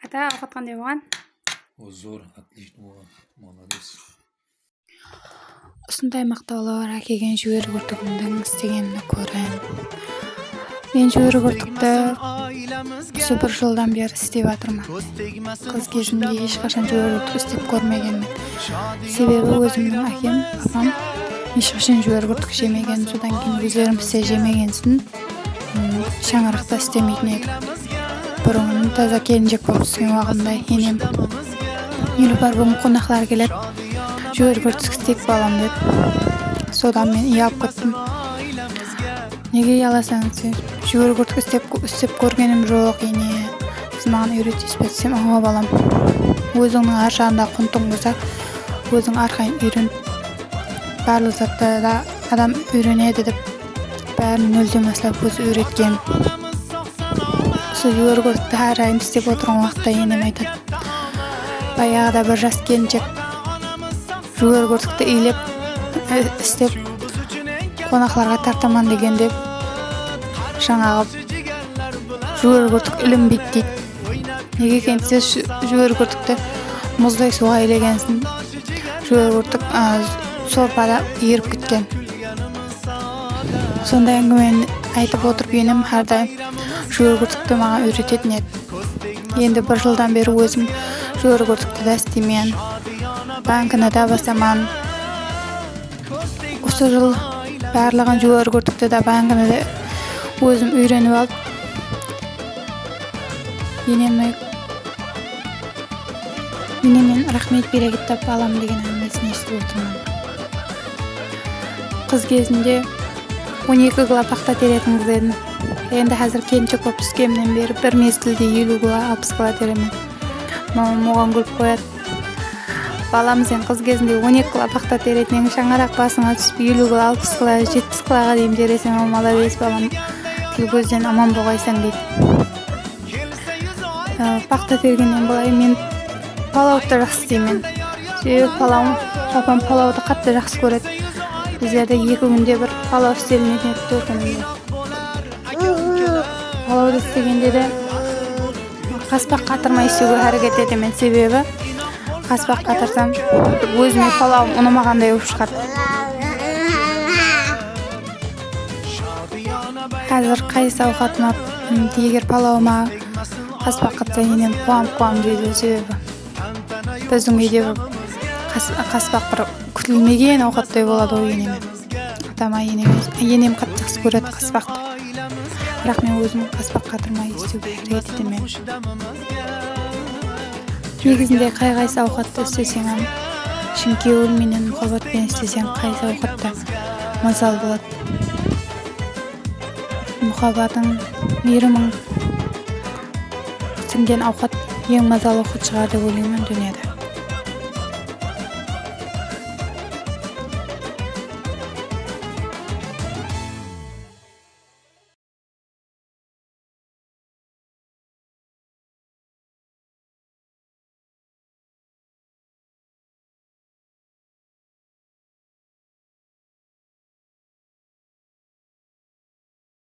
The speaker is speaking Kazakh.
Ата, ауқат қандай болған? Зор, отлично болған. Молодец. Осындай мақтаулар әкелген жүгері күртігімнің істегенін көрем. Мен жүгері күртікті осы 1 жылдан бері істеп жатырмын. Қыз кезімде ешқашан жүгері күртік істеп көрмегенмін. Себебі өзімнің әкем, папам ешқашан жүгері күртік жемеген, содан кейін өздерімізде жемегенсін шаңырақта істемейтін еді. Бұрын таза келіншек болып түскен уақытында енем Нилүфар бүгін қонақтар келеді, жүгері күртік істеп балам деп. Содан мен ұялып кеттім. Неге ұяласың, сен жүгері күртік істеп көргенім жоқ, ене. Сіз маған үйретесіз бе десем, ага балам. Өзіңнің ар жағында құнтың болса, өзің арқайын үйрен. Барлық затта да адам үйренеді деп бәрін нөлден бастап өзі үйреткен. Сол жүгері күртікті әр айын істеп отырған уақытта енем айтады. Баяғыда бір жас келіншек жүгері күртікті илеп істеп қонақларға тартаман деген деп жаңағы жүгері күртік ілінбейді дейді. Неге екен сіз жүгері күртікті мұздай суға илегенсін, жүгері күртік сорпада еріп кеткен. Сондай әңгімені айтып отырып енем әрдайым жүгері күртікті маған үйрететін еді. Енді 1 жылдан бері өзім жүгері күртікті да істеймін. Банкіні да басаман. Осы жыл барлығын жүгері күртікті да банкіні де өзім үйреніп алып, енемнен рахмет берекеттап алам деген әңгімесін естіп отырмын. Қыз кезінде 12 пақта теретін қыз едім. Енді қазір келіншек болып түскенімнен бері бір мезгілде 50 кг, 60 кг теремін. Мамам оған күліп қояды. Балам, сен қыз кезінде 12 пақта теретінен шаңарақ басыңа түсіп 50 кг, 60 кг, 70 кг дейін тересің, молодец балам, тіл көзден аман болғайсың дейді. Пақта тергеннен былай мен палауды жақсы істеймін. Себебі папам палауды қатты жақсы көреді. Біздерде 2 күнде бір палау істелінетін еді, 4 күнде. Палауды істегенде де қаспақ қатырмай істеуге әрекет етемін. Себебі қаспақ қатырсам өзіме палауым ұнамағандай болып шығады. Қазір қайсы ауқатыма егер палауыма қаспақ қатса енем қуам дейді. Себебі біздің үйде қаспақ бір күтілмеген ауқаттай болады ғой енеме. Атама енем қатты жақсы көреді қаспақты. Бірақ мен өзім қаспақ қатырмай істеуге әрекет етемін. Негізінде қайсы ауқатты істесең, шынкеуілменен мұхаббатпен істесең, қайсы ауқатта мазал болады. Мұхаббатың, мейірімің сіңген ауқат ең мазалы ауқат шығар деп ойлаймын дүниеде.